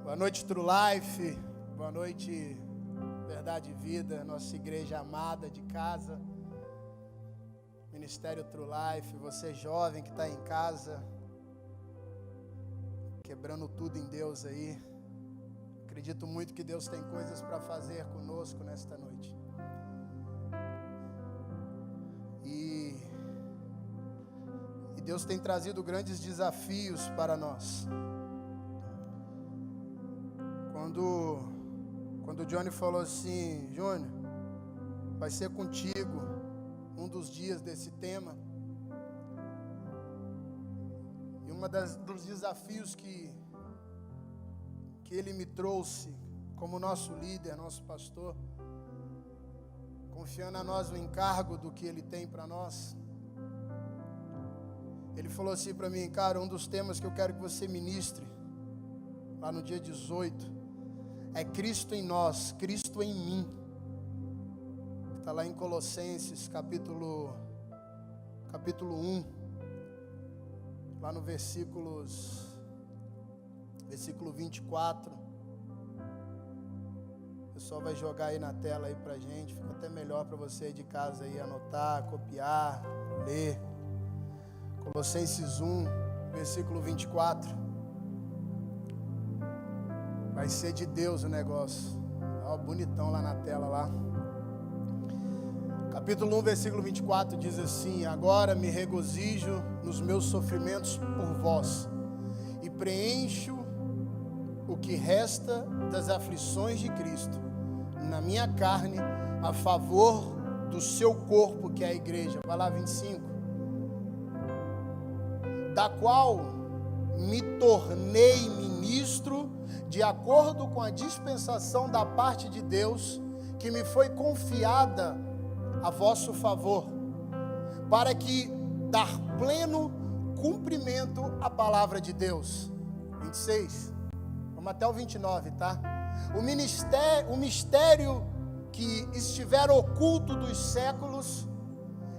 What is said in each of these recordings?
Boa noite, True Life. Boa noite, Verdade e Vida, nossa igreja amada de casa. Ministério True Life, você jovem que está em casa, quebrando tudo em Deus aí. Acredito muito que Deus tem coisas para fazer conosco nesta noite. E Deus tem trazido grandes desafios para nós. Quando o Johnny falou assim, Júnior, vai ser contigo um dos dias desse tema. E dos desafios que ele me trouxe como nosso líder, nosso pastor, confiando a nós o encargo do que ele tem para nós. Ele falou assim para mim, cara, um dos temas que eu quero que você ministre lá no dia 18 é Cristo em nós, Cristo em mim. Está lá em Colossenses, capítulo 1, lá no versículo 24. O pessoal vai jogar aí na tela aí pra gente, fica até melhor para você aí de casa aí anotar, copiar, ler. Colossenses 1, versículo 24. Vai ser de Deus o negócio. Ó, bonitão lá na tela lá. Capítulo 1, versículo 24 diz assim: agora me regozijo nos meus sofrimentos por vós, e preencho o que resta das aflições de Cristo na minha carne, a favor do seu corpo, que é a igreja. Vai lá, 25. Da qual me tornei ministro, de acordo com a dispensação da parte de Deus, que me foi confiada a vosso favor, para que dar pleno cumprimento à palavra de Deus. 26, vamos até o 29, tá? O mistério que estiver oculto dos séculos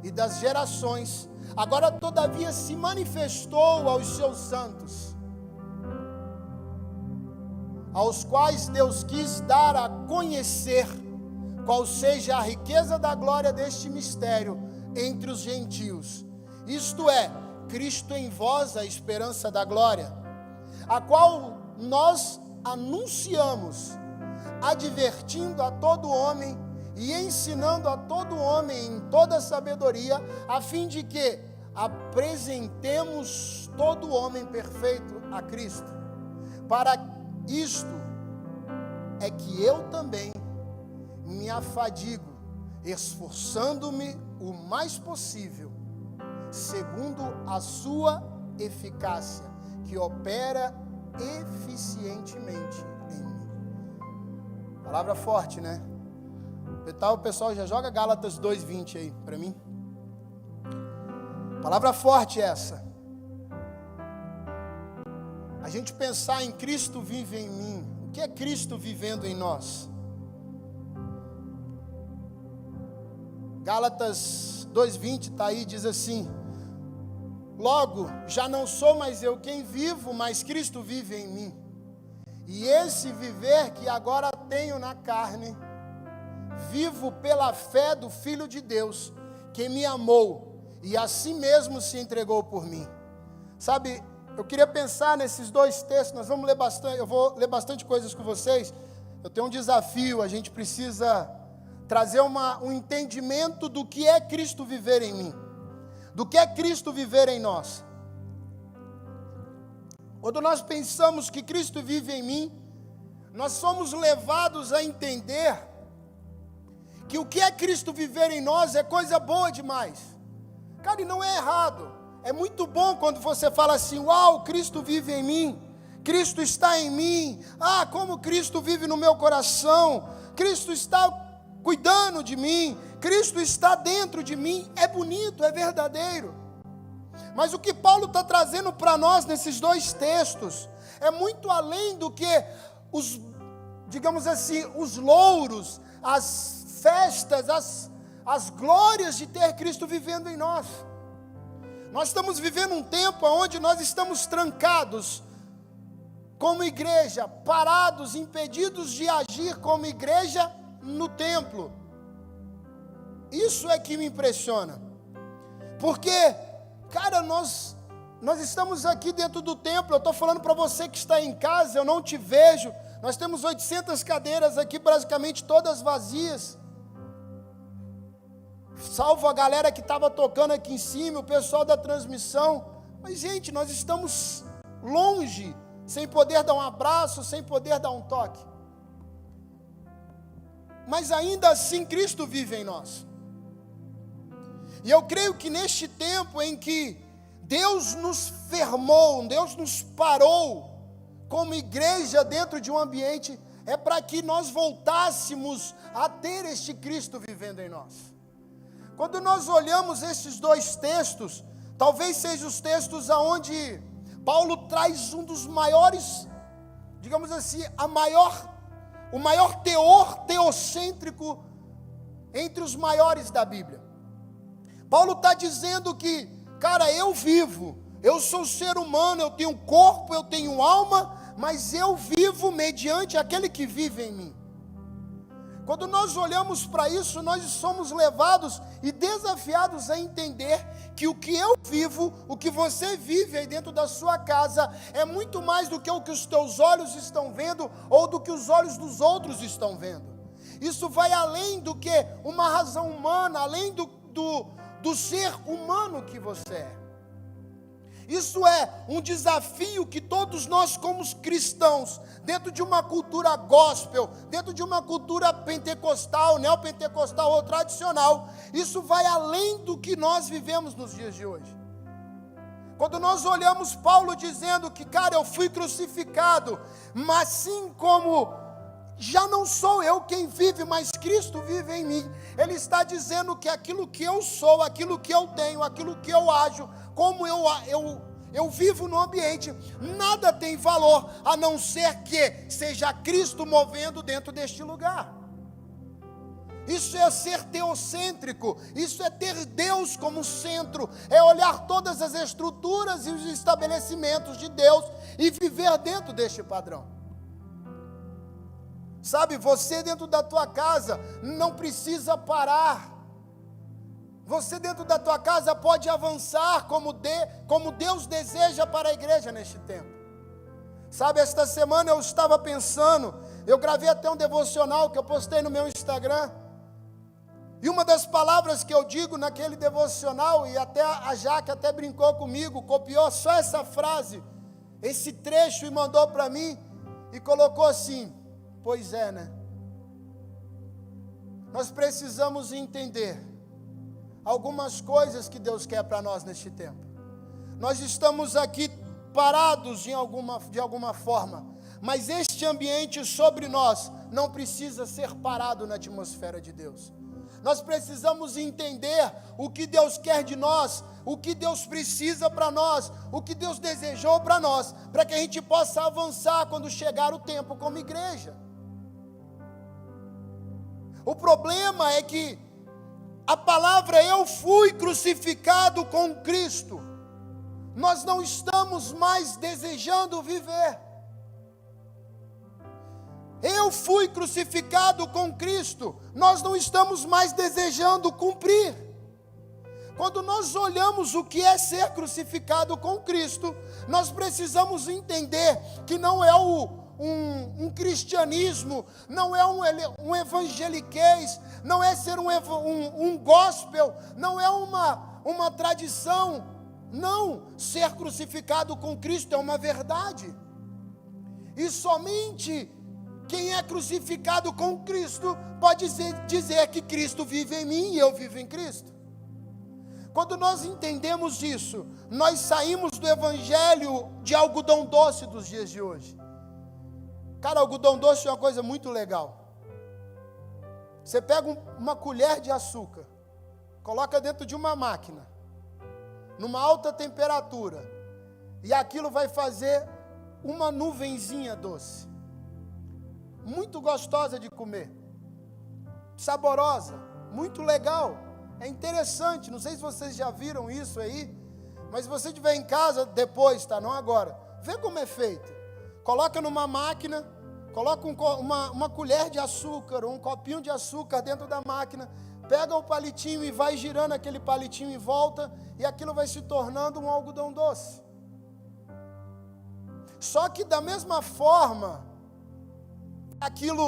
e das gerações, agora todavia se manifestou aos seus santos, aos quais Deus quis dar a conhecer qual seja a riqueza da glória deste mistério entre os gentios, isto é, Cristo em vós, a esperança da glória, a qual nós anunciamos, advertindo a todo homem e ensinando a todo homem em toda sabedoria, a fim de que apresentemos todo homem perfeito a Cristo. Para isto é que eu também me afadigo, esforçando-me o mais possível, segundo a sua eficácia, que opera eficientemente em mim. Palavra forte, né? O pessoal já joga Gálatas 2:20 aí para mim. Palavra forte essa. A gente pensar em Cristo vive em mim. O que é Cristo vivendo em nós? Gálatas 2:20 está aí, diz assim: logo, já não sou mais eu quem vivo, mas Cristo vive em mim. E esse viver que agora tenho na carne, vivo pela fé do Filho de Deus, que me amou e a si mesmo se entregou por mim. Sabe, eu queria pensar nesses dois textos. Nós vamos ler bastante, eu vou ler bastante coisas com vocês. Eu tenho um desafio, a gente precisa trazer um entendimento do que é Cristo viver em mim, do que é Cristo viver em nós. Quando nós pensamos que Cristo vive em mim, nós somos levados a entender que o que é Cristo viver em nós é coisa boa demais. Cara, e não é errado. É muito bom quando você fala assim: uau, Cristo vive em mim, Cristo está em mim, como Cristo vive no meu coração, Cristo está cuidando de mim, Cristo está dentro de mim. É bonito, é verdadeiro. Mas o que Paulo está trazendo para nós nesses dois textos é muito além do que os, digamos assim, os louros, as festas, as glórias de ter Cristo vivendo em nós. Nós estamos vivendo um tempo onde nós estamos trancados como igreja, parados, impedidos de agir como igreja no templo. Isso é que me impressiona. Porque, cara, nós estamos aqui dentro do templo. Eu estou falando para você que está em casa, eu não te vejo. Nós temos 800 cadeiras aqui, praticamente todas vazias. Salvo a galera que estava tocando aqui em cima, o pessoal da transmissão. Mas, gente, nós estamos longe, sem poder dar um abraço, sem poder dar um toque. Mas ainda assim, Cristo vive em nós. E eu creio que neste tempo em que Deus nos firmou, Deus nos parou como igreja dentro de um ambiente, é para que nós voltássemos a ter este Cristo vivendo em nós. Quando nós olhamos esses dois textos, talvez sejam os textos aonde Paulo traz um dos maiores, digamos assim, o maior teor teocêntrico entre os maiores da Bíblia. Paulo está dizendo que, cara, eu vivo, eu sou ser humano, eu tenho corpo, eu tenho alma, mas eu vivo mediante aquele que vive em mim. Quando nós olhamos para isso, nós somos levados e desafiados a entender que o que eu vivo, o que você vive aí dentro da sua casa, é muito mais do que o que os teus olhos estão vendo ou do que os olhos dos outros estão vendo. Isso vai além do que uma razão humana, além do ser humano que você é. Isso é um desafio que todos nós como cristãos, dentro de uma cultura gospel, dentro de uma cultura pentecostal, neopentecostal ou tradicional, isso vai além do que nós vivemos nos dias de hoje. Quando nós olhamos Paulo dizendo que, cara, eu fui crucificado, mas assim como já não sou eu quem vive, mas Cristo vive em mim. Ele está dizendo que aquilo que eu sou, aquilo que eu tenho, aquilo que eu ajo, como eu vivo no ambiente, nada tem valor, a não ser que seja Cristo movendo dentro deste lugar. Isso é ser teocêntrico, isso é ter Deus como centro, é olhar todas as estruturas e os estabelecimentos de Deus e viver dentro deste padrão. Sabe, você dentro da tua casa não precisa parar. Você dentro da tua casa pode avançar como Deus deseja para a igreja neste tempo. Sabe, esta semana eu estava pensando, eu gravei até um devocional que eu postei no meu Instagram. E uma das palavras que eu digo naquele devocional, e até a Jaque até brincou comigo, copiou só essa frase, esse trecho e mandou para mim, e colocou assim: pois é, né? Nós precisamos entender algumas coisas que Deus quer para nós neste tempo. Nós estamos aqui parados de alguma forma, mas este ambiente sobre nós não precisa ser parado na atmosfera de Deus. Nós precisamos entender o que Deus quer de nós, o que Deus precisa para nós, o que Deus desejou para nós, para que a gente possa avançar quando chegar o tempo como igreja. O problema é que a palavra eu fui crucificado com Cristo, nós não estamos mais desejando viver. Eu fui crucificado com Cristo, nós não estamos mais desejando cumprir. Quando nós olhamos o que é ser crucificado com Cristo, nós precisamos entender que não é um cristianismo, não é um evangeliquez, não é ser um gospel, não é uma tradição. Não, ser crucificado com Cristo é uma verdade. E somente quem é crucificado com Cristo pode dizer que Cristo vive em mim e eu vivo em Cristo. Quando nós entendemos isso, nós saímos do evangelho de algodão doce dos dias de hoje. Cara, algodão doce é uma coisa muito legal. Você pega uma colher de açúcar, coloca dentro de uma máquina, numa alta temperatura, e aquilo vai fazer uma nuvenzinha doce. Muito gostosa de comer, saborosa, muito legal, é interessante. Não sei se vocês já viram isso aí, mas se você estiver em casa depois, tá? Não agora, vê como é feito. coloca numa máquina, coloca uma colher de açúcar, um copinho de açúcar dentro da máquina, pega o palitinho e vai girando aquele palitinho em volta, e aquilo vai se tornando um algodão doce. Só que da mesma forma, aquilo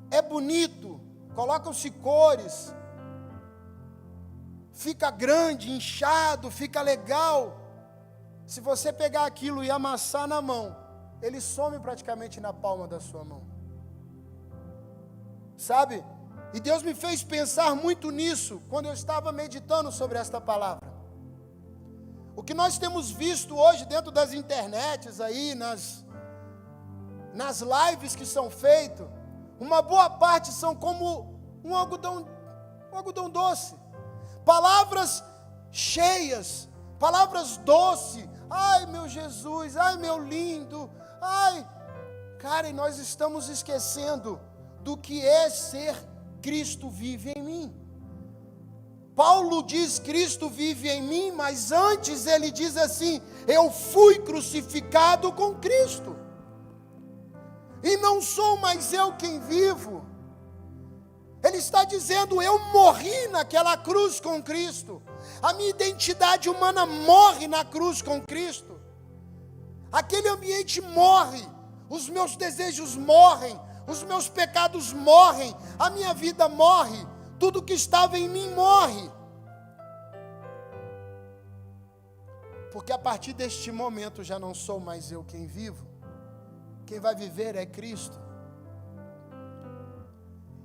é bonito, colocam-se cores, fica grande, inchado, fica legal. Se você pegar aquilo e amassar na mão, ele some praticamente na palma da sua mão. Sabe? E Deus me fez pensar muito nisso quando eu estava meditando sobre esta palavra. O que nós temos visto hoje dentro das internets aí, nas lives que são feitas, uma boa parte são como um algodão doce. Palavras cheias, palavras doces. Ai, meu Jesus, ai, meu lindo, ai. Cara, e nós estamos esquecendo do que é ser Cristo vive em mim. Paulo diz, Cristo vive em mim, mas antes ele diz assim, eu fui crucificado com Cristo. E não sou mais eu quem vivo. Ele está dizendo, eu morri naquela cruz com Cristo. A minha identidade humana morre na cruz com Cristo. Aquele ambiente morre, os meus desejos morrem, os meus pecados morrem, a minha vida morre, tudo que estava em mim morre. Porque a partir deste momento já não sou mais eu quem vivo, quem vai viver é Cristo.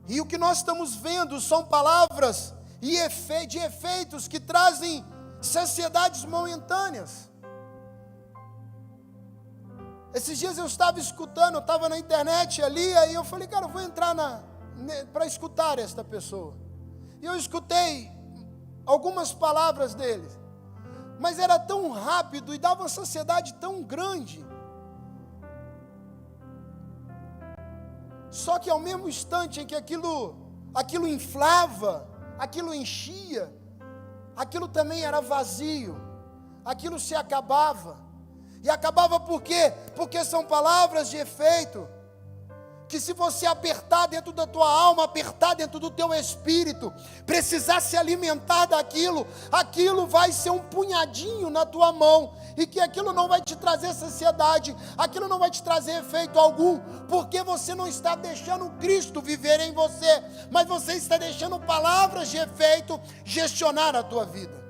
E o que nós estamos vendo são palavras de efeitos que trazem saciedades momentâneas. Esses dias eu estava escutando, eu estava na internet ali, aí eu falei, cara, eu vou entrar para escutar esta pessoa. E eu escutei algumas palavras dele, mas era tão rápido e dava uma saciedade tão grande. Só que ao mesmo instante em que aquilo inflava, aquilo enchia, aquilo também era vazio, aquilo se acabava. E acabava por quê? Porque são palavras de efeito, que se você apertar dentro da tua alma, apertar dentro do teu espírito, precisar se alimentar daquilo, aquilo vai ser um punhadinho na tua mão, e que aquilo não vai te trazer saciedade, aquilo não vai te trazer efeito algum, porque você não está deixando Cristo viver em você, mas você está deixando palavras de efeito gestionar a tua vida.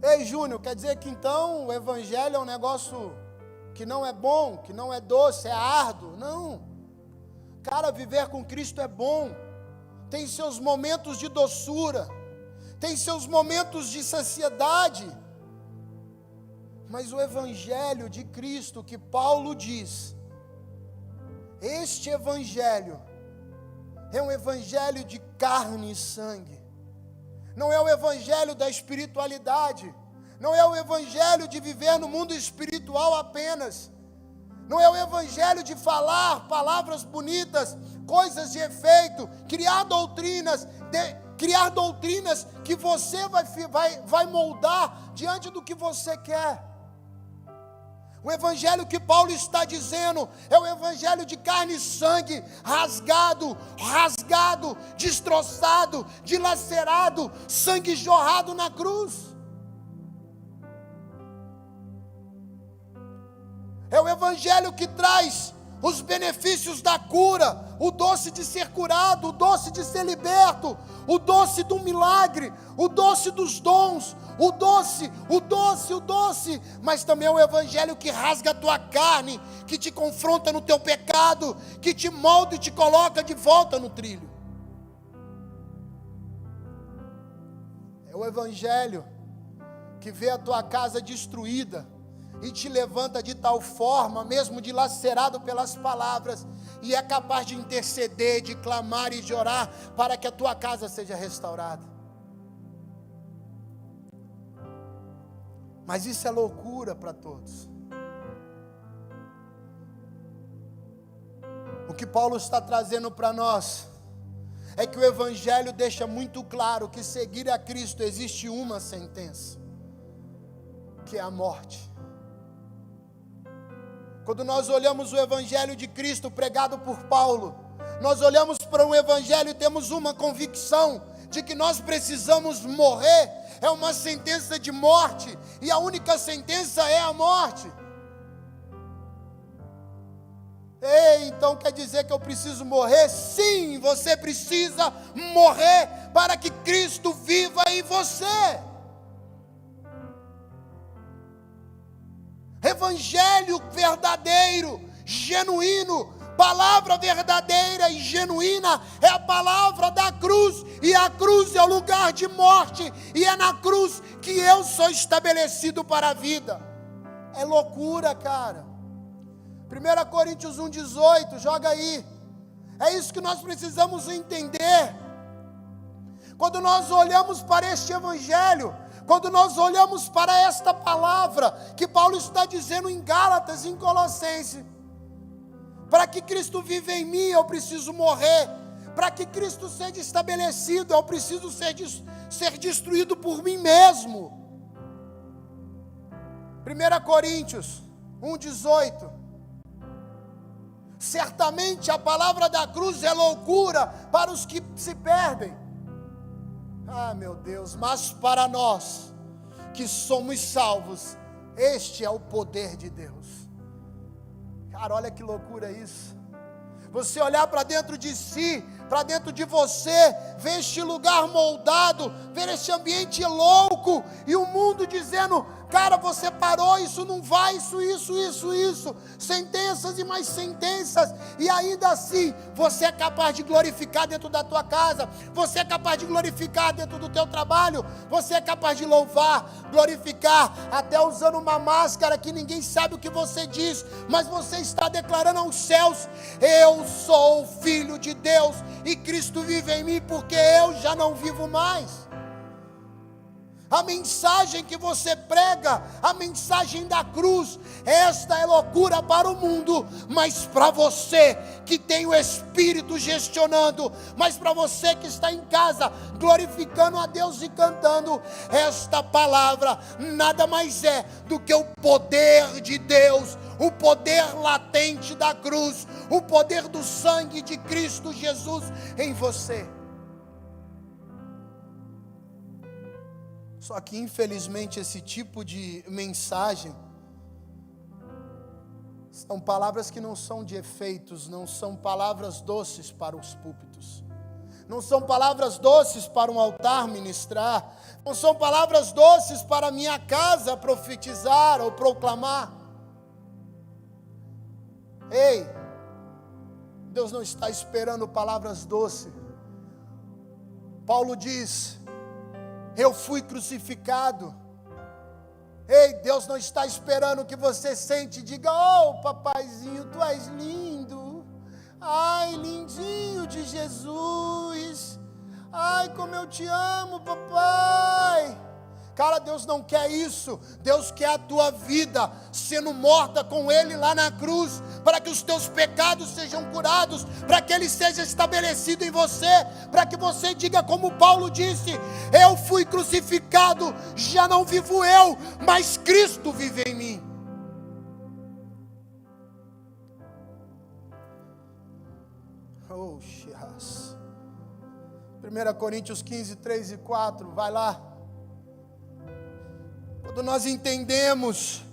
Ei, Júnior, quer dizer que então o evangelho é um negócio que não é bom, que não é doce, é árduo? Não. Cara, viver com Cristo é bom. Tem seus momentos de doçura, tem seus momentos de saciedade. Mas o evangelho de Cristo que Paulo diz, este evangelho é um evangelho de carne e sangue. Não é o evangelho da espiritualidade, não é o evangelho de viver no mundo espiritual apenas, não é o evangelho de falar palavras bonitas, coisas de efeito, criar doutrinas que você vai moldar diante do que você quer. O evangelho que Paulo está dizendo é o evangelho de carne e sangue, rasgado, destroçado, dilacerado, sangue jorrado na cruz. É o evangelho que traz os benefícios da cura, o doce de ser curado, o doce de ser liberto, o doce do milagre, o doce dos dons, o doce, mas também é o evangelho que rasga a tua carne, que te confronta no teu pecado, que te molda e te coloca de volta no trilho. É o evangelho que vê a tua casa destruída e te levanta de tal forma, mesmo dilacerado pelas palavras, e é capaz de interceder, de clamar e de orar para que a tua casa seja restaurada. Mas isso é loucura para todos. O que Paulo está trazendo para nós é que o evangelho deixa muito claro que seguir a Cristo existe uma sentença, que é a morte. Quando nós olhamos o Evangelho de Cristo pregado por Paulo, nós olhamos para o Evangelho e temos uma convicção de que nós precisamos morrer. É uma sentença de morte, e a única sentença é a morte. Ei, então quer dizer que eu preciso morrer? Sim, você precisa morrer para que Cristo viva em você. Evangelho verdadeiro, genuíno, palavra verdadeira e genuína é a palavra da cruz, e a cruz é o lugar de morte, e é na cruz que eu sou estabelecido para a vida. É loucura, cara. 1 Coríntios 1,18, joga aí. É isso que nós precisamos entender. Quando nós olhamos para este Evangelho, quando nós olhamos para esta palavra que Paulo está dizendo em Gálatas, em Colossenses, para que Cristo viva em mim, eu preciso morrer. Para que Cristo seja estabelecido, eu preciso ser destruído por mim mesmo. 1 Coríntios 1,18. Certamente a palavra da cruz é loucura para os que se perdem. Ah, meu Deus, mas para nós que somos salvos, este é o poder de Deus. Cara, olha que loucura isso. Você olhar para dentro de si, para dentro de você, ver este lugar moldado, ver este ambiente louco, e o mundo dizendo: cara, você parou, isso não vai, isso. Sentenças e mais sentenças, e ainda assim, você é capaz de glorificar dentro da tua casa, você é capaz de glorificar dentro do teu trabalho, você é capaz de louvar, glorificar, até usando uma máscara que ninguém sabe o que você diz, mas você está declarando aos céus: eu sou o Filho de Deus, e Cristo vive em mim, porque eu já não vivo mais. A mensagem que você prega, a mensagem da cruz, esta é loucura para o mundo, mas para você que tem o Espírito gestionando, mas para você que está em casa glorificando a Deus e cantando, esta palavra nada mais é do que o poder de Deus, o poder latente da cruz, o poder do sangue de Cristo Jesus em você. Só que infelizmente esse tipo de mensagem são palavras que não são de efeitos, não são palavras doces para os púlpitos, não são palavras doces para um altar ministrar, não são palavras doces para a minha casa profetizar ou proclamar. Ei, Deus não está esperando palavras doces. Paulo diz: eu fui crucificado. Ei, Deus não está esperando que você sente e diga: oh, papaizinho, tu és lindo. Ai, lindinho de Jesus. Ai, como eu te amo, papai. Cara, Deus não quer isso. Deus quer a tua vida sendo morta com Ele lá na cruz, para que os teus pecados sejam curados, para que Ele seja estabelecido em você, para que você diga como Paulo disse: eu fui crucificado, já não vivo eu, mas Cristo vive em mim. Oh, 1 Coríntios 15, 3 e 4, vai lá. Quando nós entendemos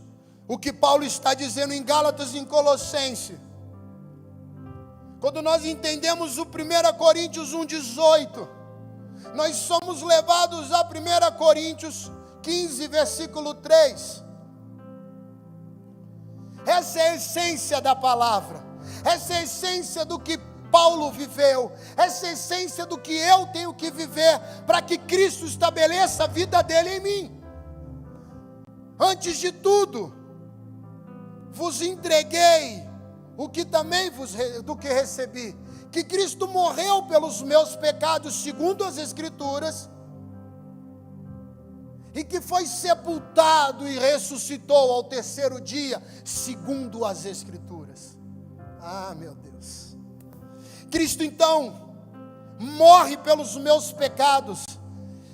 o que Paulo está dizendo em Gálatas e em Colossenses, quando nós entendemos o 1 Coríntios 1,18, nós somos levados a 1 Coríntios 15, versículo 3. Essa é a essência da palavra, essa é a essência do que Paulo viveu, essa é a essência do que eu tenho que viver, para que Cristo estabeleça a vida dele em mim. Antes de tudo, vos entreguei o que também do que recebi, que Cristo morreu pelos meus pecados segundo as Escrituras, e que foi sepultado e ressuscitou ao terceiro dia segundo as Escrituras. Ah, meu Deus! Cristo então morre pelos meus pecados.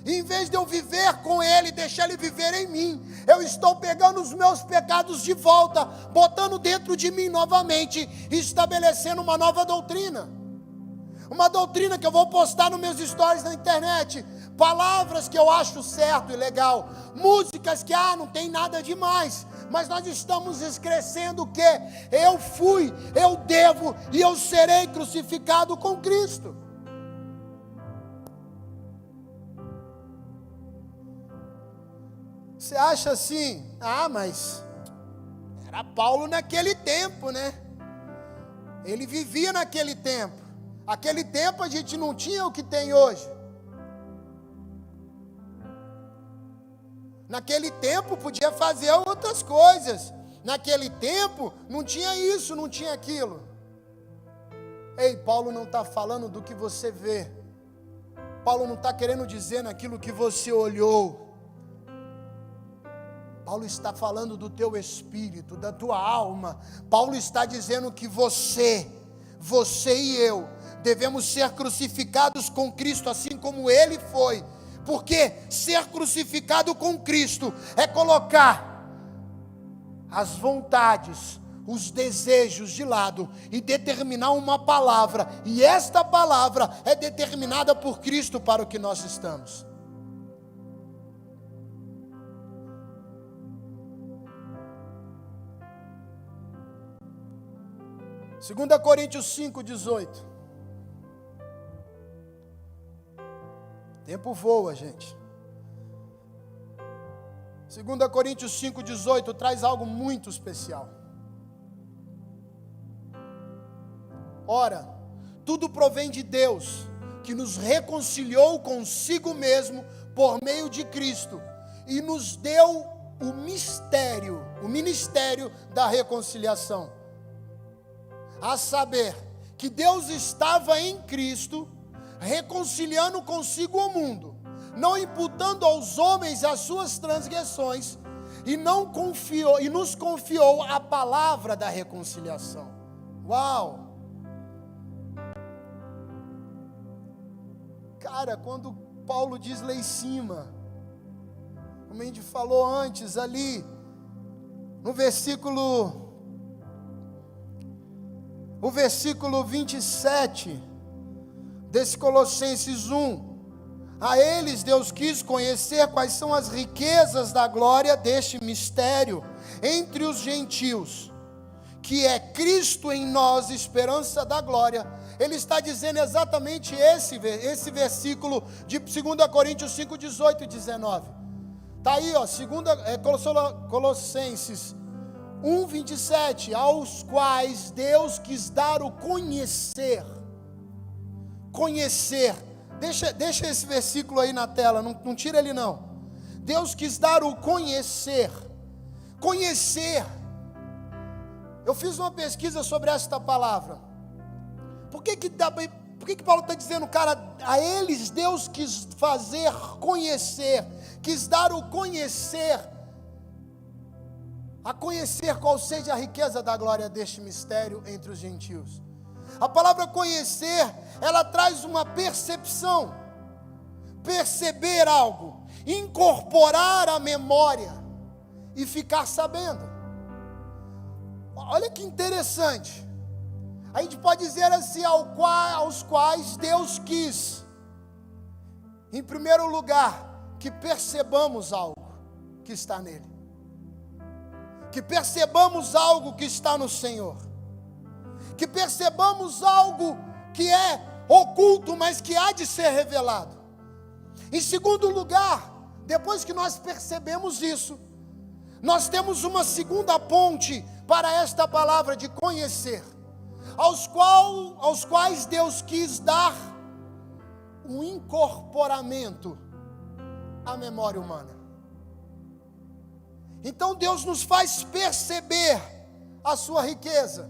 E em vez de eu viver com Ele, deixar Ele viver em mim, Eu estou pegando os meus pecados de volta, botando dentro de mim novamente e estabelecendo uma nova doutrina. Uma doutrina que eu vou postar nos meus stories na internet. Palavras que eu acho certo e legal. Músicas que, não tem nada demais. Mas nós estamos crescendo que eu fui, eu devo e eu serei crucificado com Cristo. Você acha assim, mas era Paulo naquele tempo, né? Ele vivia naquele tempo. Aquele tempo a gente não tinha o que tem hoje. Naquele tempo podia fazer outras coisas. Naquele tempo não tinha isso, não tinha aquilo. Ei, Paulo não está falando do que você vê. Paulo não está querendo dizer naquilo que você olhou. Paulo está falando do teu espírito, da tua alma. Paulo está dizendo que você e eu, devemos ser crucificados com Cristo, assim como Ele foi. Porque ser crucificado com Cristo é colocar as vontades, os desejos de lado e determinar uma palavra. E esta palavra é determinada por Cristo para o que nós estamos. 2 Coríntios 5,18. Tempo voa, gente. 2 Coríntios 5,18 traz algo muito especial. Ora, tudo provém de Deus, que nos reconciliou consigo mesmo por meio de Cristo e nos deu o ministério da reconciliação. A saber, que Deus estava em Cristo, reconciliando consigo o mundo, não imputando aos homens as suas transgressões, e nos confiou a palavra da reconciliação. Uau! Cara, quando Paulo diz lá em cima, como a gente falou antes ali, no versículo 27 desse Colossenses 1, a eles Deus quis conhecer quais são as riquezas da glória deste mistério entre os gentios, que é Cristo em nós, esperança da glória. Ele está dizendo exatamente esse versículo de 2 Coríntios 5, 18 e 19. Está aí, Colossenses 1, 27, aos quais Deus quis dar o conhecer. Deixa esse versículo aí na tela, não tira ele não. Deus quis dar o conhecer. Eu fiz uma pesquisa sobre esta palavra. Por que Paulo está dizendo, cara, a eles Deus quis fazer conhecer, quis dar o conhecer, a conhecer qual seja a riqueza da glória deste mistério entre os gentios. A palavra conhecer, ela traz uma percepção, perceber algo, incorporar a memória e ficar sabendo. Olha que interessante. A gente pode dizer assim, aos quais Deus quis, em primeiro lugar, que percebamos algo que está nele. Que percebamos algo que está no Senhor. Que percebamos algo que é oculto, mas que há de ser revelado. Em segundo lugar, depois que nós percebemos isso, nós temos uma segunda ponte para esta palavra de conhecer, aos quais Deus quis dar um incorporamento à memória humana. Então Deus nos faz perceber a sua riqueza,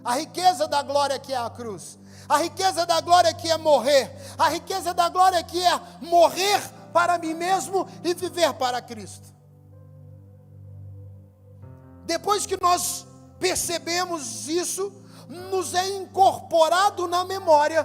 a riqueza da glória que é a cruz, a riqueza da glória que é morrer, a riqueza da glória que é morrer para mim mesmo e viver para Cristo. Depois que nós percebemos isso, nos é incorporado na memória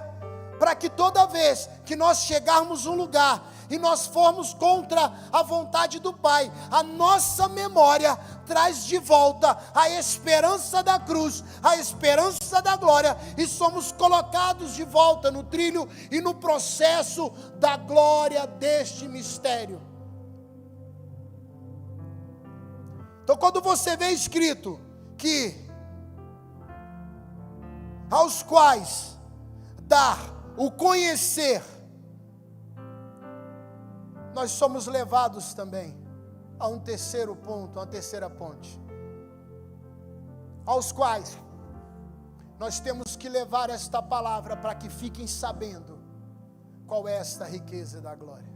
para que toda vez que nós chegarmos a um lugar e nós formos contra a vontade do Pai, a nossa memória traz de volta a esperança da cruz, a esperança da glória, e somos colocados de volta no trilho e no processo da glória deste mistério. Então, quando você vê escrito que aos quais dar o conhecer, nós somos levados também a um terceiro ponto, a uma terceira ponte, aos quais nós temos que levar esta palavra para que fiquem sabendo qual é esta riqueza da glória.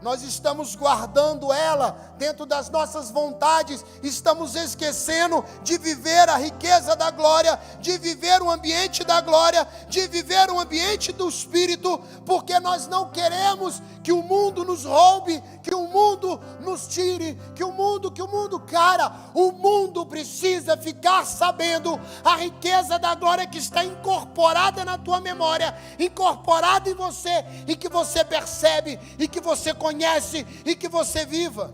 Nós estamos guardando ela dentro das nossas vontades, estamos esquecendo de viver a riqueza da glória, de viver o ambiente da glória, de viver o ambiente do Espírito, porque nós não queremos que o mundo nos roube, que o mundo nos tire, que o mundo, cara, o mundo precisa ficar sabendo a riqueza da glória que está incorporada na tua memória, incorporada em você, e que você percebe, e que você conhece, e que você viva.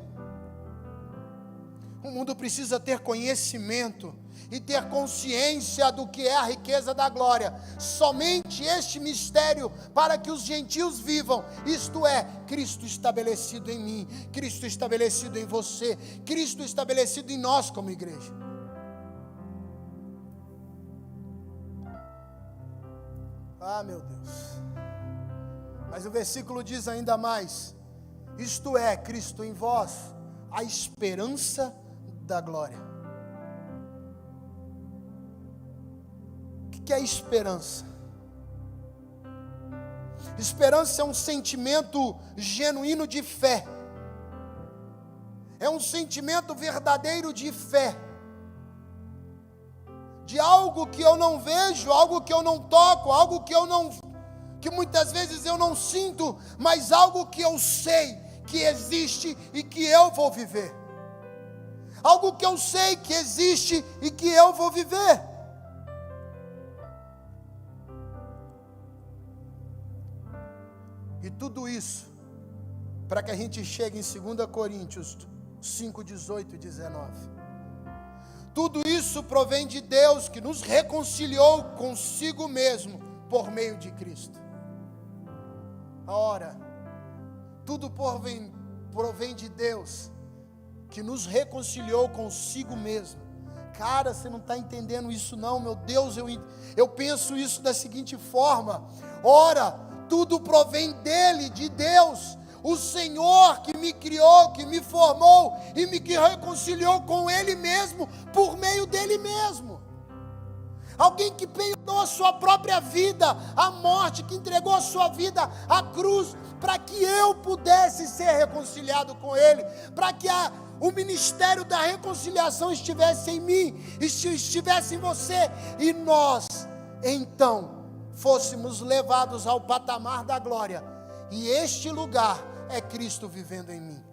O mundo precisa ter conhecimento e ter consciência do que é a riqueza da glória. Somente este mistério para que os gentios vivam, isto é, Cristo estabelecido em mim, Cristo estabelecido em você, Cristo estabelecido em nós como igreja. Ah, meu Deus. Mas o versículo diz ainda mais: isto é, Cristo em vós, a esperança da glória. O que é esperança? Esperança é um sentimento genuíno de fé. É um sentimento verdadeiro de fé. De algo que eu não vejo, algo que eu não toco, algo que muitas vezes eu não sinto, mas algo que eu sei que existe e que eu vou viver. Algo que eu sei que existe e que eu vou viver. E tudo isso, para que a gente chegue em 2 Coríntios 5, 18 e 19. Tudo isso provém de Deus, que nos reconciliou consigo mesmo, por meio de Cristo. Ora, tudo provém de Deus, que nos reconciliou consigo mesmo. Cara, você não está entendendo isso não, meu Deus, eu penso isso da seguinte forma: ora, tudo provém dele, de Deus, o Senhor que me criou, que me formou e me reconciliou com Ele mesmo, por meio dele mesmo. Alguém que empenhou a sua própria vida à morte, que entregou a sua vida à cruz, para que eu pudesse ser reconciliado com Ele, para que o ministério da reconciliação estivesse em mim, estivesse em você, e nós, então, fôssemos levados ao patamar da glória, e este lugar é Cristo vivendo em mim.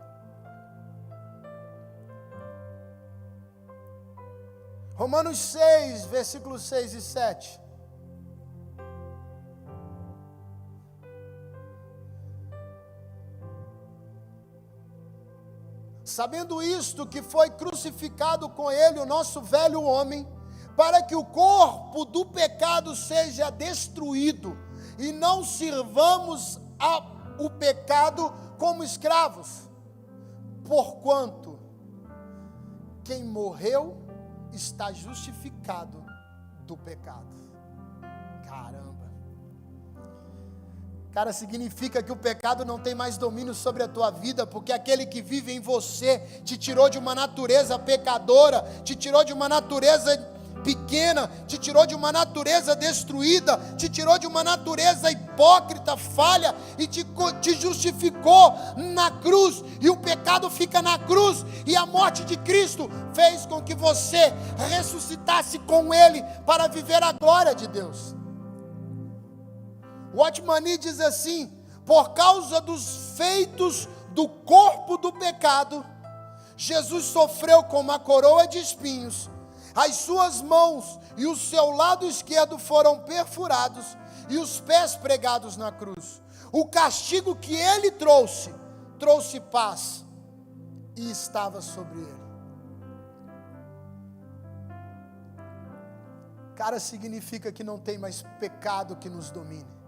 Romanos 6, versículos 6 e 7. Sabendo isto, que foi crucificado com ele o nosso velho homem, para que o corpo do pecado seja destruído, e não sirvamos o pecado como escravos, porquanto quem morreu está justificado do pecado. Caramba. Cara, significa que o pecado não tem mais domínio sobre a tua vida, porque aquele que vive em você te tirou de uma natureza pecadora, te tirou de uma natureza pequena, te tirou de uma natureza destruída, te tirou de uma natureza hipócrita, falha, e te justificou na cruz, e o pecado fica na cruz, e a morte de Cristo fez com que você ressuscitasse com Ele, para viver a glória de Deus. O Otmani diz assim: por causa dos feitos do corpo do pecado, Jesus sofreu com uma coroa de espinhos, as suas mãos e o seu lado esquerdo foram perfurados e os pés pregados na cruz. O castigo que ele trouxe paz e estava sobre ele. Cara, significa que não tem mais pecado que nos domine.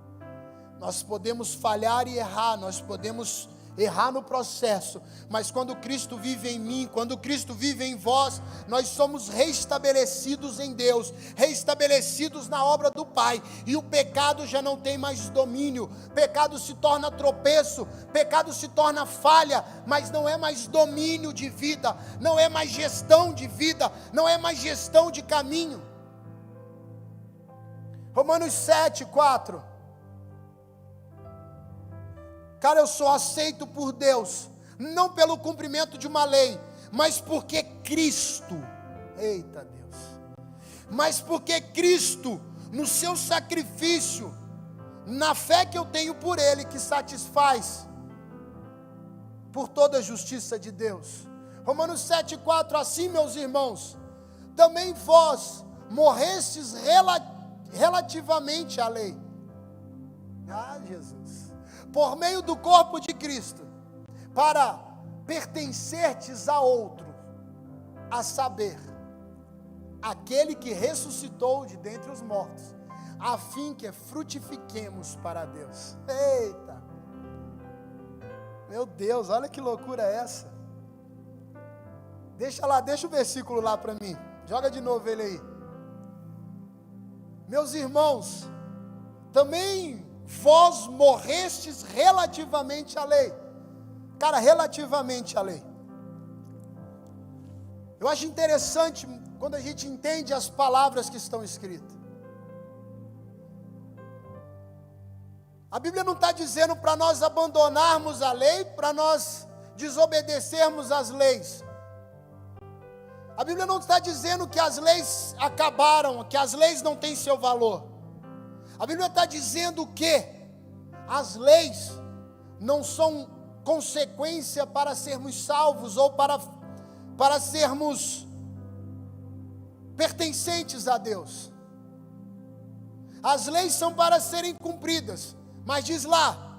Nós podemos falhar e errar, nós podemos errar no processo, mas quando Cristo vive em mim, quando Cristo vive em vós, nós somos restabelecidos em Deus, restabelecidos na obra do Pai, e o pecado já não tem mais domínio. Pecado se torna tropeço, pecado se torna falha, mas não é mais domínio de vida, não é mais gestão de vida, não é mais gestão de caminho. Romanos 7:4. Cara, eu sou aceito por Deus, não pelo cumprimento de uma lei, mas porque Cristo, eita Deus, mas porque Cristo, no seu sacrifício, na fé que eu tenho por Ele, que satisfaz por toda a justiça de Deus. Romanos 7:4, assim, meus irmãos, também vós morrestes relativamente à lei. Jesus. Por meio do corpo de Cristo, para pertencertes a outro, a saber, aquele que ressuscitou de dentre os mortos, a fim que frutifiquemos para Deus. Eita! Meu Deus, olha que loucura é essa. Deixa o versículo lá para mim. Joga de novo ele aí. Meus irmãos, também vós morrestes relativamente à lei. Cara, relativamente à lei. Eu acho interessante quando a gente entende as palavras que estão escritas. A Bíblia não está dizendo para nós abandonarmos a lei, para nós desobedecermos às leis. A Bíblia não está dizendo que as leis acabaram, que as leis não têm seu valor. A Bíblia está dizendo que as leis não são consequência para sermos salvos ou para sermos pertencentes a Deus. As leis são para serem cumpridas, mas diz lá,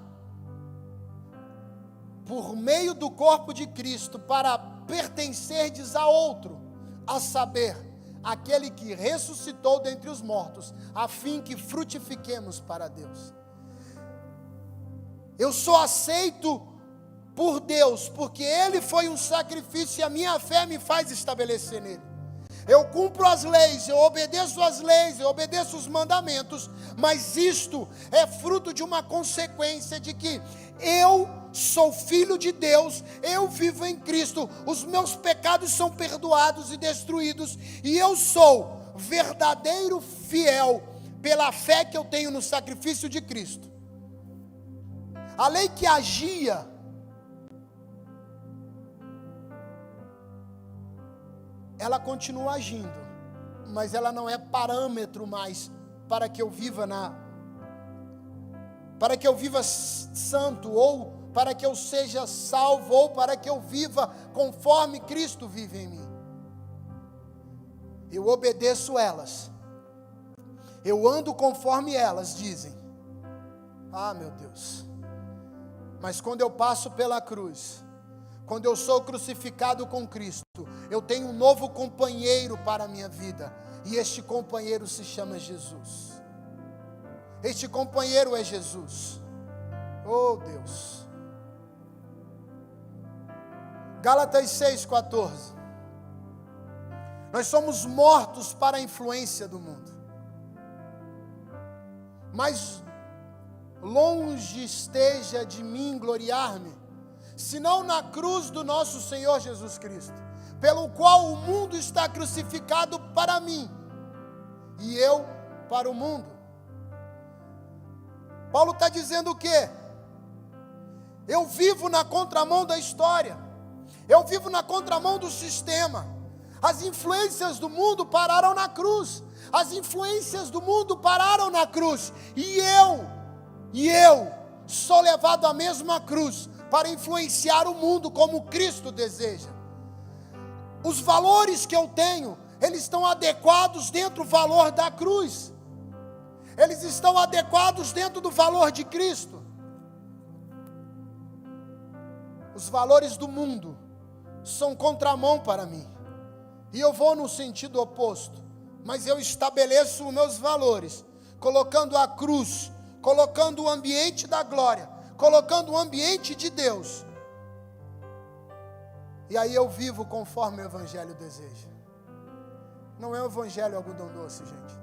por meio do corpo de Cristo, para pertencerdes a outro, a saber, aquele que ressuscitou dentre os mortos, a fim que frutifiquemos para Deus. Eu sou aceito por Deus, porque Ele foi um sacrifício e a minha fé me faz estabelecer nele. Eu cumpro as leis, eu obedeço as leis, eu obedeço os mandamentos, mas isto é fruto de uma consequência de que eu sou filho de Deus, eu vivo em Cristo, os meus pecados são perdoados e destruídos, e eu sou verdadeiro fiel pela fé que eu tenho no sacrifício de Cristo. A lei que agia ela continua agindo, mas ela não é parâmetro mais para que eu viva santo, ou para que eu seja salvo, ou para que eu viva conforme Cristo vive em mim. Eu obedeço elas, eu ando conforme elas dizem. Ah, meu Deus, mas quando eu passo pela cruz, quando eu sou crucificado com Cristo, eu tenho um novo companheiro para a minha vida, e este companheiro se chama Jesus. Este companheiro é Jesus. Oh Deus. Gálatas 6:14. Nós somos mortos para a influência do mundo, mas longe esteja de mim gloriar-me, senão na cruz do nosso Senhor Jesus Cristo, pelo qual o mundo está crucificado para mim, e eu para o mundo. Paulo está dizendo o quê? Eu vivo na contramão da história, eu vivo na contramão do sistema. As influências do mundo pararam na cruz, as influências do mundo pararam na cruz, e eu sou levado à mesma cruz, para influenciar o mundo como Cristo deseja. Os valores que eu tenho eles estão adequados dentro do valor da cruz. Eles estão adequados dentro do valor de Cristo. Os valores do mundo são contramão para mim. E eu vou no sentido oposto. Mas eu estabeleço os meus valores, colocando a cruz, colocando o ambiente da glória, colocando o ambiente de Deus. E aí eu vivo conforme o Evangelho deseja. Não é o Evangelho algodão doce, gente.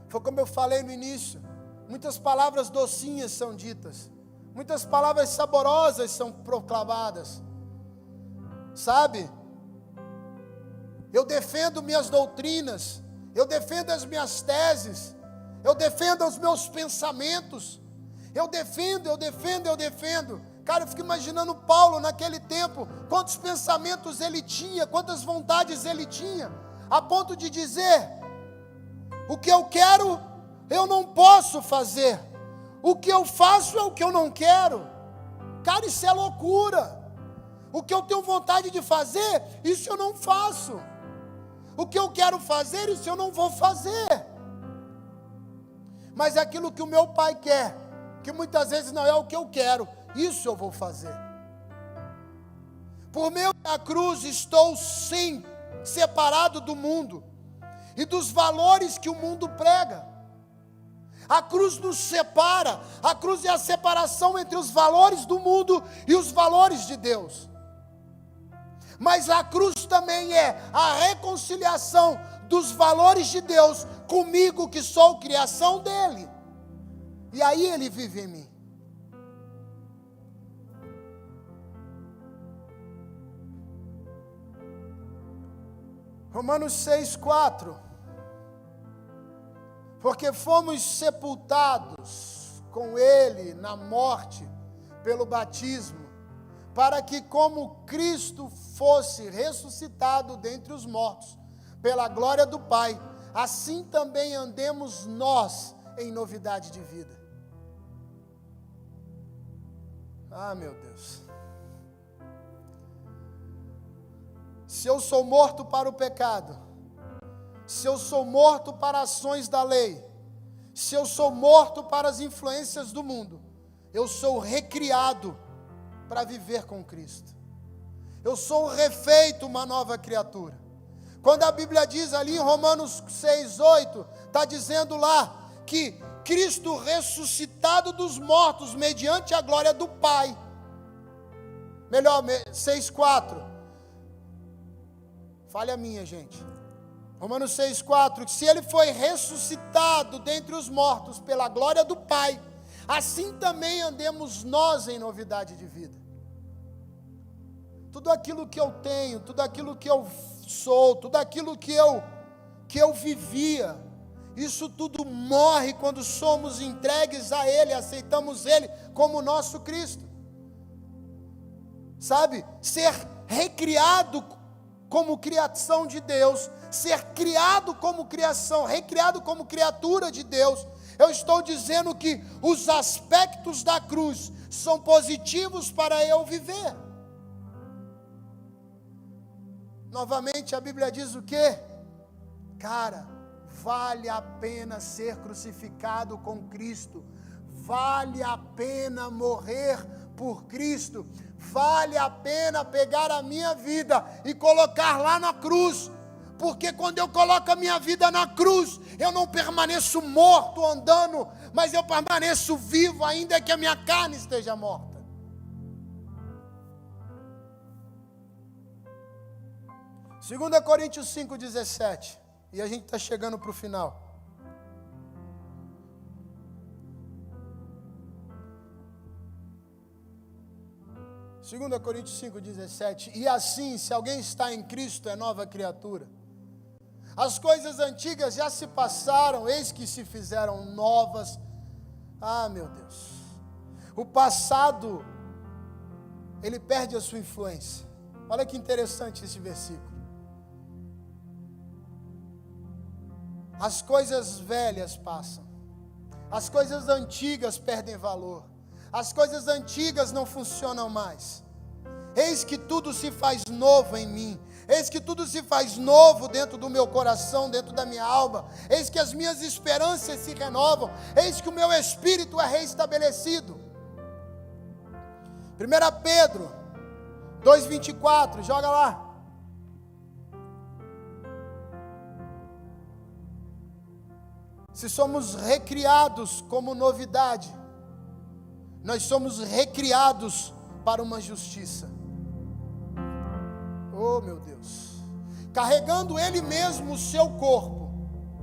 Foi como eu falei no início. Muitas palavras docinhas são ditas. Muitas palavras saborosas são proclamadas. Sabe? Eu defendo minhas doutrinas. Eu defendo as minhas teses. Eu defendo os meus pensamentos. Eu defendo. Cara, eu fico imaginando Paulo naquele tempo, quantos pensamentos ele tinha, quantas vontades ele tinha, a ponto de dizer: o que eu quero, eu não posso fazer. O que eu faço é o que eu não quero. Cara, isso é loucura. O que eu tenho vontade de fazer, isso eu não faço. O que eu quero fazer, isso eu não vou fazer. Mas aquilo que o meu pai quer, que muitas vezes não é o que eu quero, isso eu vou fazer. Por meio da cruz estou sim separado do mundo e dos valores que o mundo prega. A cruz nos separa. A cruz é a separação entre os valores do mundo e os valores de Deus. Mas a cruz também é a reconciliação dos valores de Deus comigo, que sou criação dele. E aí ele vive em mim. Romanos 6,4. Porque fomos sepultados com ele na morte pelo batismo, para que, como Cristo fosse ressuscitado dentre os mortos pela glória do Pai, assim também andemos nós em novidade de vida. Ah, meu Deus. Se eu sou morto para o pecado, se eu sou morto para ações da lei, se eu sou morto para as influências do mundo, eu sou recriado para viver com Cristo. Eu sou refeito, uma nova criatura. Quando a Bíblia diz ali em Romanos 6,8, está dizendo lá que Cristo ressuscitado dos mortos mediante a glória do Pai. Melhor, 6,4. Falha minha, gente. Romanos 6,4, que se ele foi ressuscitado dentre os mortos pela glória do Pai, assim também andemos nós em novidade de vida. Tudo aquilo que eu tenho, tudo aquilo que eu sou, tudo aquilo que eu vivia, isso tudo morre quando somos entregues a Ele, aceitamos Ele como nosso Cristo. Sabe, ser recriado como criação de Deus, ser criado como criação, recriado como criatura de Deus, eu estou dizendo que os aspectos da cruz são positivos para eu viver. Novamente a Bíblia diz o quê? Cara, vale a pena ser crucificado com Cristo, vale a pena morrer por Cristo, vale a pena pegar a minha vida e colocar lá na cruz, porque quando eu coloco a minha vida na cruz, eu não permaneço morto andando, mas eu permaneço vivo, ainda que a minha carne esteja morta. Segunda Coríntios 5,17, e a gente está chegando para o final. Segunda Coríntios 5,17, e assim, se alguém está em Cristo, é nova criatura. As coisas antigas já se passaram, eis que se fizeram novas. Ah, meu Deus. O passado, ele perde a sua influência. Olha que interessante esse versículo. As coisas velhas passam. As coisas antigas perdem valor. As coisas antigas não funcionam mais. Eis que tudo se faz novo em mim. Eis que tudo se faz novo dentro do meu coração, dentro da minha alma. Eis que as minhas esperanças se renovam. Eis que o meu espírito é reestabelecido. 1 Pedro 2,24, joga lá. Se somos recriados como novidade, nós somos recriados para uma justiça. Oh, meu Deus. Carregando Ele mesmo o seu corpo,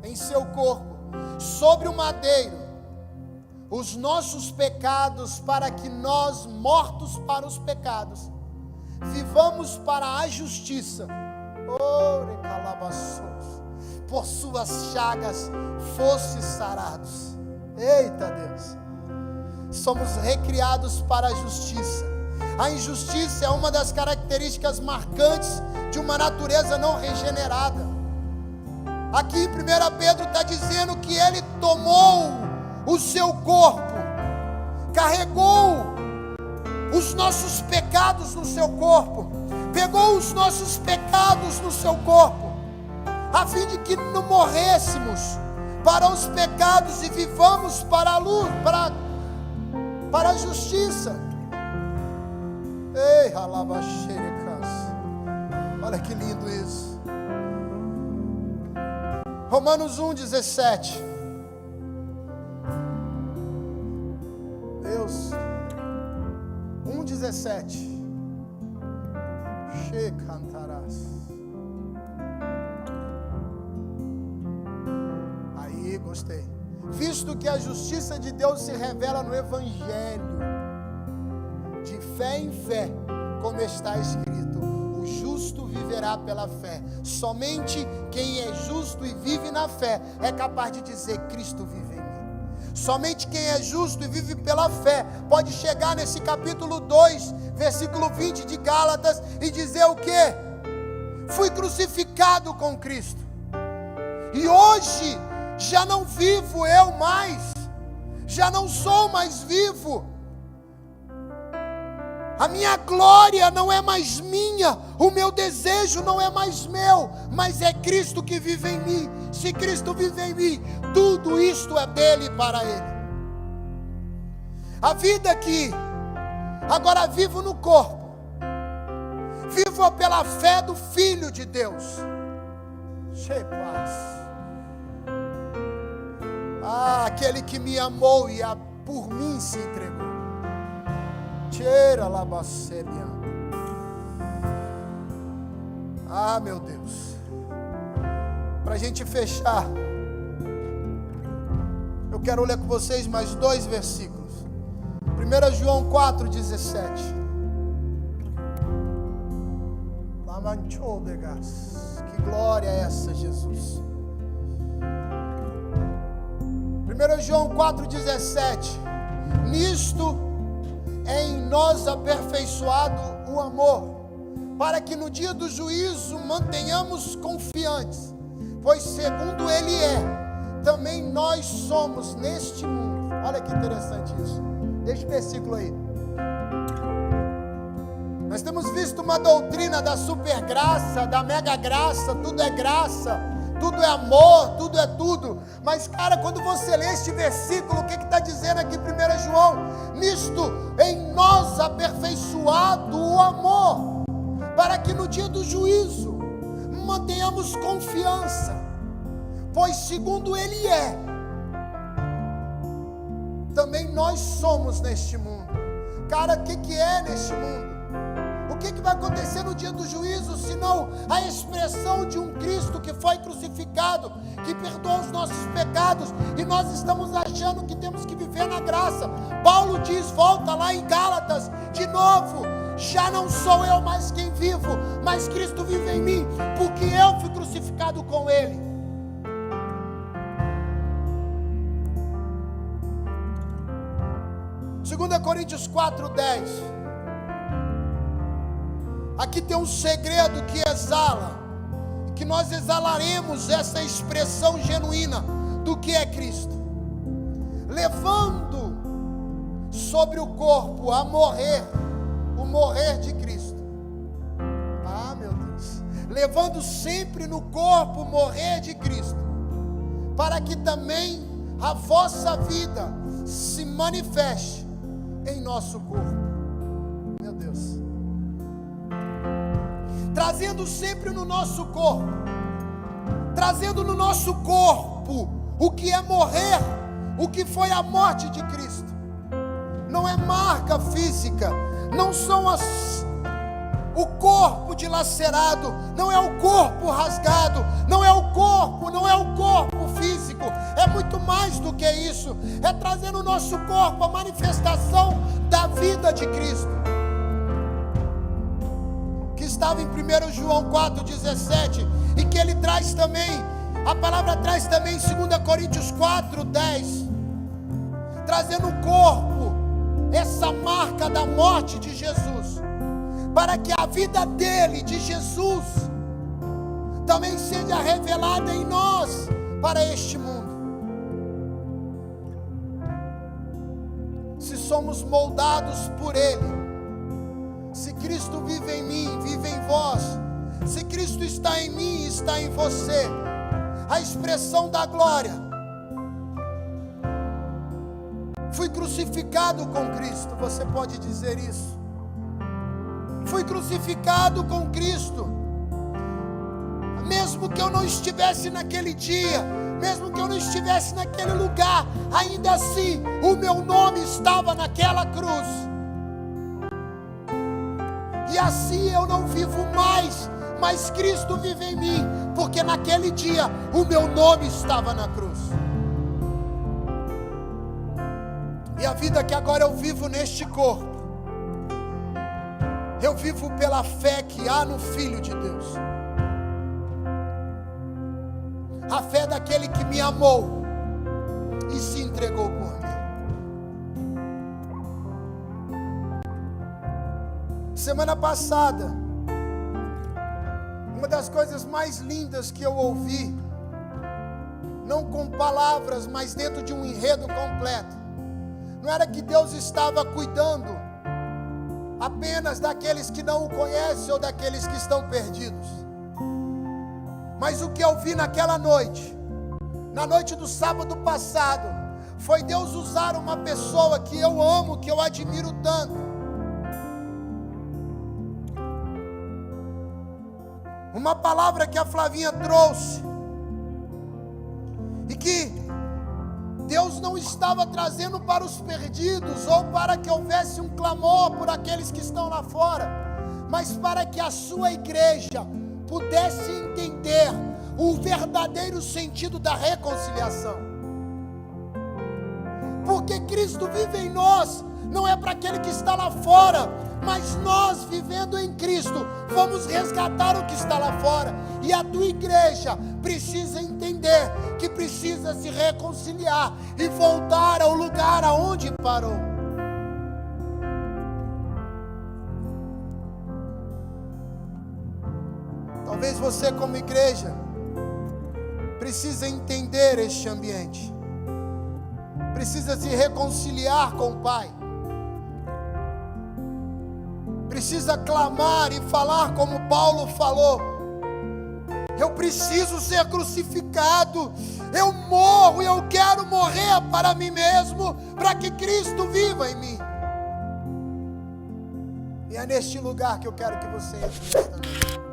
em seu corpo, sobre o madeiro, os nossos pecados, para que nós, mortos para os pecados, vivamos para a justiça. Oh, recalabassos. Por suas chagas fostes sarados. Eita Deus. Somos recriados para a justiça. A injustiça é uma das características marcantes de uma natureza não regenerada. Aqui em 1 Pedro está dizendo que Ele tomou o seu corpo, carregou os nossos pecados no seu corpo, pegou os nossos pecados no seu corpo, a fim de que não morrêssemos para os pecados e vivamos para a luz, para a justiça. Ei, ralabaxerecas. Olha que lindo isso. Romanos 1,17. Deus. 1,17. Che cantarás. Aí, gostei. Visto que a justiça de Deus se revela no Evangelho, de fé em fé, como está escrito, o justo viverá pela fé. Somente quem é justo e vive na fé é capaz de dizer: Cristo vive em mim. Somente quem é justo e vive pela fé pode chegar nesse capítulo 2, versículo 20 de Gálatas e dizer o quê? Fui crucificado com Cristo, e hoje já não vivo eu mais, já não sou mais vivo. A minha glória não é mais minha, o meu desejo não é mais meu, mas é Cristo que vive em mim. Se Cristo vive em mim, tudo isto é dele e para ele. A vida que agora vivo no corpo, vivo pela fé do Filho de Deus. Aquele que me amou e por mim se entregou. Meu Deus. Para a gente fechar, eu quero ler com vocês mais 2 versículos. 1 João 4,17. Que glória é essa, Jesus? 1 João 4,17. Nisto é em nós aperfeiçoado o amor, para que no dia do juízo mantenhamos confiantes, pois segundo Ele é, também nós somos neste mundo. Olha que interessante isso. Deixa o versículo aí. Nós temos visto uma doutrina da super graça, da mega graça, tudo é graça, tudo é amor, tudo é tudo. Mas, cara, quando você lê este versículo, o que está dizendo aqui 1 João? Nisto em nós aperfeiçoado o amor, para que no dia do juízo mantenhamos confiança, pois segundo Ele é, também nós somos neste mundo. Cara, o que é neste mundo? O que vai acontecer no dia do juízo, senão a expressão de um Cristo que foi crucificado, que perdoa os nossos pecados, e nós estamos achando que temos que viver na graça. Paulo diz, volta lá em Gálatas, de novo, já não sou eu mais quem vivo, mas Cristo vive em mim, porque eu fui crucificado com Ele. Segunda Coríntios 4:10. Aqui tem um segredo que exala, que nós exalaremos essa expressão genuína do que é Cristo, levando sobre o corpo a morrer, o morrer de Cristo. Meu Deus, levando sempre no corpo o morrer de Cristo, para que também a vossa vida se manifeste em nosso corpo. Meu Deus. Trazendo sempre no nosso corpo, trazendo no nosso corpo o que é morrer, o que foi a morte de Cristo. Não é marca física, não são o corpo dilacerado, não é o corpo rasgado, não é o corpo físico, é muito mais do que isso, é trazer no nosso corpo a manifestação da vida de Cristo, que estava em 1 João 4,17, e que ele traz também, a palavra traz também em 2 Coríntios 4,10, trazendo o corpo, essa marca da morte de Jesus, para que a vida dele, de Jesus, também seja revelada em nós, para este mundo. Se somos moldados por ele, se Cristo vive em mim, vive em vós, se Cristo está em mim, está em você, a expressão da glória. Fui crucificado com Cristo, você pode dizer isso. Fui crucificado com Cristo, mesmo que eu não estivesse naquele dia, mesmo que eu não estivesse naquele lugar, ainda assim o meu nome estava naquela cruz, e assim eu não vivo mais, mas Cristo vive em mim, porque naquele dia o meu nome estava na cruz. E a vida que agora eu vivo neste corpo, eu vivo pela fé que há no Filho de Deus. A fé daquele que me amou e se entregou por mim. Semana passada, uma das coisas mais lindas que eu ouvi, não com palavras, mas dentro de um enredo completo, não era que Deus estava cuidando apenas daqueles que não o conhecem ou daqueles que estão perdidos. Mas o que eu vi naquela noite, na noite do sábado passado, foi Deus usar uma pessoa que eu amo, que eu admiro tanto. Uma palavra que a Flavinha trouxe, e que Deus não estava trazendo para os perdidos, ou para que houvesse um clamor por aqueles que estão lá fora, mas para que a sua igreja pudesse entender o verdadeiro sentido da reconciliação. Porque Cristo vive em nós, não é para aquele que está lá fora, mas nós, vivendo em Cristo, vamos resgatar o que está lá fora. E a tua igreja precisa entender que precisa se reconciliar e voltar ao lugar aonde parou. Talvez você, como igreja, precisa entender este ambiente, precisa se reconciliar com o Pai, precisa clamar e falar como Paulo falou: eu preciso ser crucificado, eu morro e eu quero morrer para mim mesmo, para que Cristo viva em mim. E é neste lugar que eu quero que você entre nesta noite.